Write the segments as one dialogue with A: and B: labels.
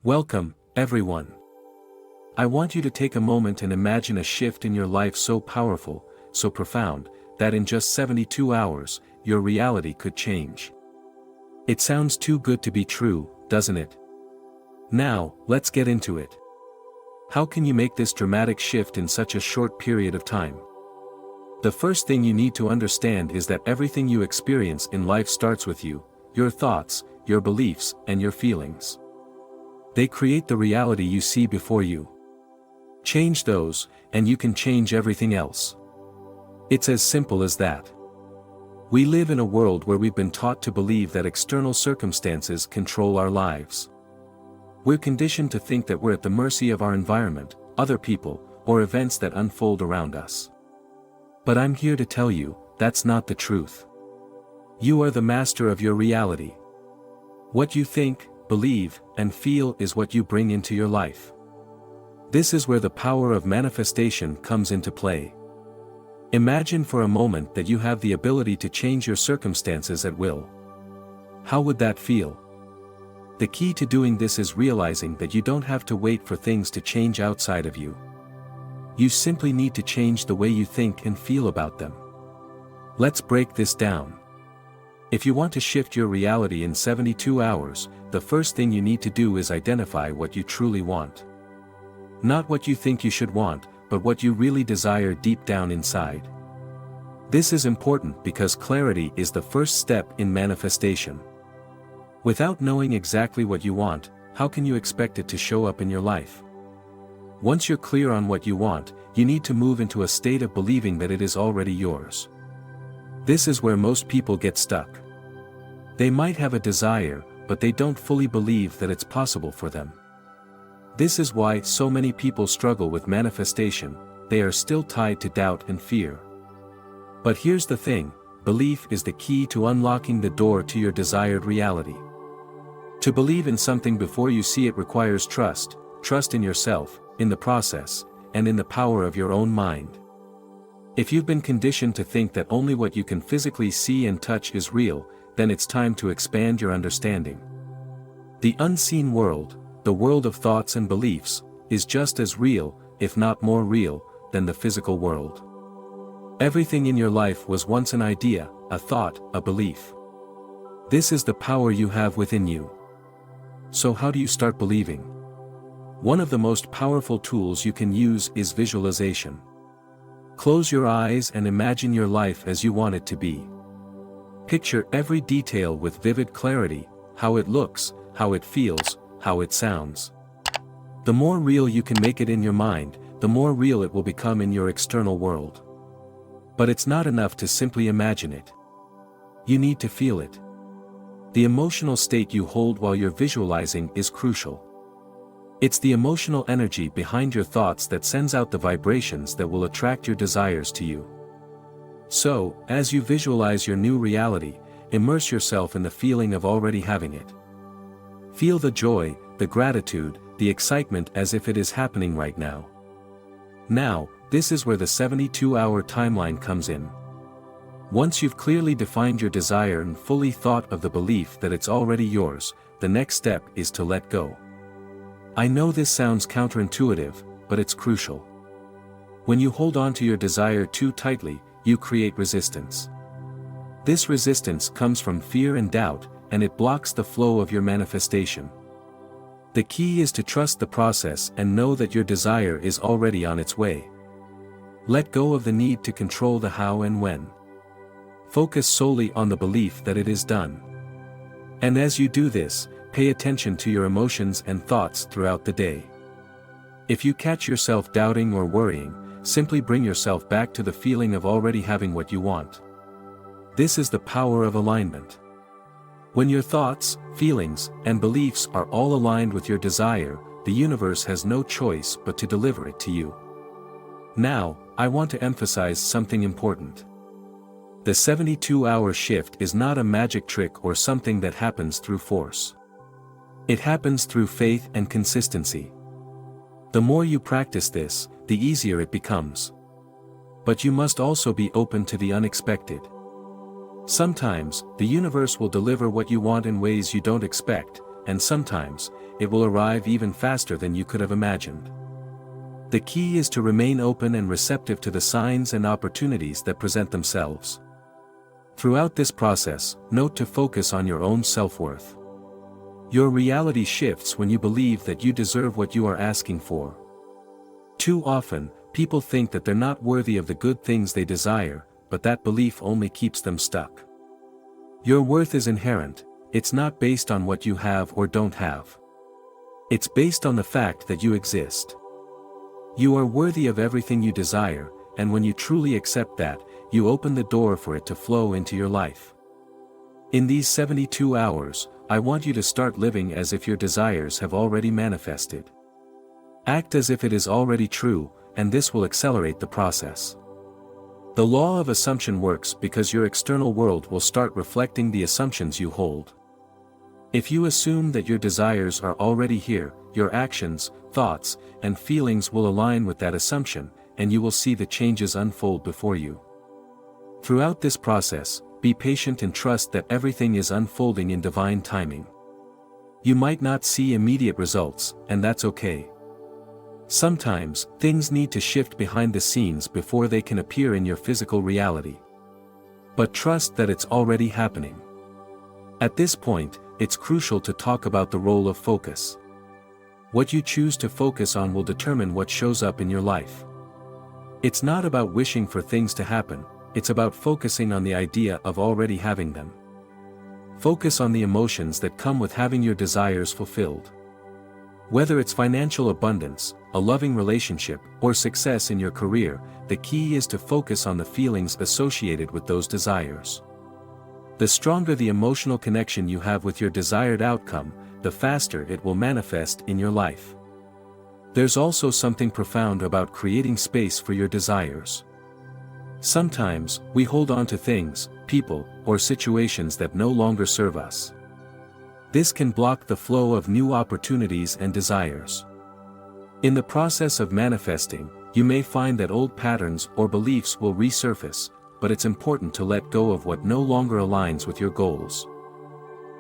A: Welcome, everyone. I want you to take a moment and imagine a shift in your life so powerful, so profound, that in just 72 hours, your reality could change. It sounds too good to be true, doesn't it? Now, let's get into it. How can you make this dramatic shift in such a short period of time? The first thing you need to understand is that everything you experience in life starts with you, your thoughts, your beliefs, and your feelings. They create the reality you see before you. Change those, and you can change everything else. It's as simple as that. We live in a world where we've been taught to believe that external circumstances control our lives. We're conditioned to think that we're at the mercy of our environment, other people, or events that unfold around us. But I'm here to tell you, that's not the truth. You are the master of your reality. What you think, believe, and feel is what you bring into your life. This is where the power of manifestation comes into play. Imagine for a moment that you have the ability to change your circumstances at will. How would that feel? The key to doing this is realizing that you don't have to wait for things to change outside of you. You simply need to change the way you think and feel about them. Let's break this down. If you want to shift your reality in 72 hours, the first thing you need to do is identify what you truly want. Not what you think you should want, but what you really desire deep down inside. This is important because clarity is the first step in manifestation. Without knowing exactly what you want, how can you expect it to show up in your life? Once you're clear on what you want, you need to move into a state of believing that it is already yours. This is where most people get stuck. They might have a desire, but they don't fully believe that it's possible for them. This is why so many people struggle with manifestation. They are still tied to doubt and fear. But here's the thing, belief is the key to unlocking the door to your desired reality. To believe in something before you see it requires trust in yourself, in the process, and in the power of your own mind. If you've been conditioned to think that only what you can physically see and touch is real, then it's time to expand your understanding. The unseen world, the world of thoughts and beliefs, is just as real, if not more real, than the physical world. Everything in your life was once an idea, a thought, a belief. This is the power you have within you. So how do you start believing? One of the most powerful tools you can use is visualization. Close your eyes and imagine your life as you want it to be. Picture every detail with vivid clarity, how it looks, how it feels, how it sounds. The more real you can make it in your mind, the more real it will become in your external world. But it's not enough to simply imagine it. You need to feel it. The emotional state you hold while you're visualizing is crucial. It's the emotional energy behind your thoughts that sends out the vibrations that will attract your desires to you. So, as you visualize your new reality, immerse yourself in the feeling of already having it. Feel the joy, the gratitude, the excitement as if it is happening right now. Now, this is where the 72-hour timeline comes in. Once you've clearly defined your desire and fully thought of the belief that it's already yours, the next step is to let go. I know this sounds counterintuitive, but it's crucial. When you hold on to your desire too tightly, you create resistance. This resistance comes from fear and doubt, and it blocks the flow of your manifestation. The key is to trust the process and know that your desire is already on its way. Let go of the need to control the how and when. Focus solely on the belief that it is done. And as you do this, pay attention to your emotions and thoughts throughout the day. If you catch yourself doubting or worrying, simply bring yourself back to the feeling of already having what you want. This is the power of alignment. When your thoughts, feelings, and beliefs are all aligned with your desire, the universe has no choice but to deliver it to you. Now, I want to emphasize something important. The 72-hour shift is not a magic trick or something that happens through force. It happens through faith and consistency. The more you practice this, the easier it becomes. But you must also be open to the unexpected. Sometimes, the universe will deliver what you want in ways you don't expect, and sometimes, it will arrive even faster than you could have imagined. The key is to remain open and receptive to the signs and opportunities that present themselves. Throughout this process, note to focus on your own self-worth. Your reality shifts when you believe that you deserve what you are asking for. Too often, people think that they're not worthy of the good things they desire, but that belief only keeps them stuck. Your worth is inherent, it's not based on what you have or don't have. It's based on the fact that you exist. You are worthy of everything you desire, and when you truly accept that, you open the door for it to flow into your life. In these 72 hours, I want you to start living as if your desires have already manifested. Act as if it is already true, and this will accelerate the process. The law of assumption works because your external world will start reflecting the assumptions you hold. If you assume that your desires are already here, your actions, thoughts, and feelings will align with that assumption, and you will see the changes unfold before you. Throughout this process, be patient and trust that everything is unfolding in divine timing. You might not see immediate results, and that's okay. Sometimes, things need to shift behind the scenes before they can appear in your physical reality. But trust that it's already happening. At this point, it's crucial to talk about the role of focus. What you choose to focus on will determine what shows up in your life. It's not about wishing for things to happen, it's about focusing on the idea of already having them. Focus on the emotions that come with having your desires fulfilled. Whether it's financial abundance, a loving relationship, or success in your career, the key is to focus on the feelings associated with those desires. The stronger the emotional connection you have with your desired outcome, the faster it will manifest in your life. There's also something profound about creating space for your desires. Sometimes, we hold on to things, people, or situations that no longer serve us. This can block the flow of new opportunities and desires. In the process of manifesting, you may find that old patterns or beliefs will resurface, but it's important to let go of what no longer aligns with your goals.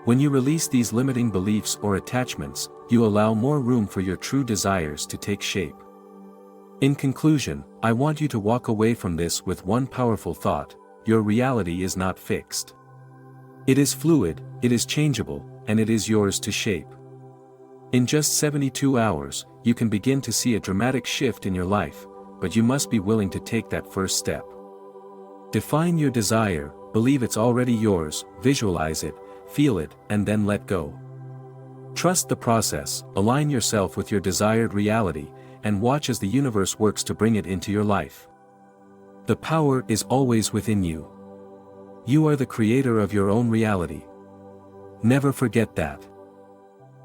A: When you release these limiting beliefs or attachments, you allow more room for your true desires to take shape. In conclusion, I want you to walk away from this with one powerful thought: your reality is not fixed. It is fluid, it is changeable, and it is yours to shape. In just 72 hours, you can begin to see a dramatic shift in your life, but you must be willing to take that first step. Define your desire, believe it's already yours, visualize it, feel it, and then let go. Trust the process, align yourself with your desired reality, and watch as the universe works to bring it into your life. The power is always within you. You are the creator of your own reality. Never forget that.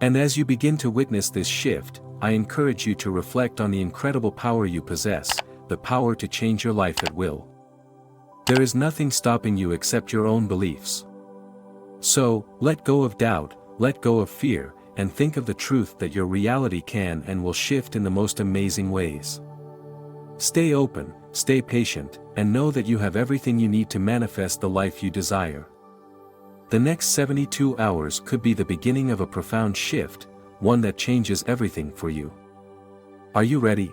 A: And as you begin to witness this shift, I encourage you to reflect on the incredible power you possess, the power to change your life at will. There is nothing stopping you except your own beliefs. So, let go of doubt, let go of fear, and think of the truth that your reality can and will shift in the most amazing ways. Stay open, stay patient, and know that you have everything you need to manifest the life you desire. The next 72 hours could be the beginning of a profound shift, one that changes everything for you. Are you ready?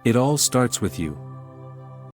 A: It all starts with you.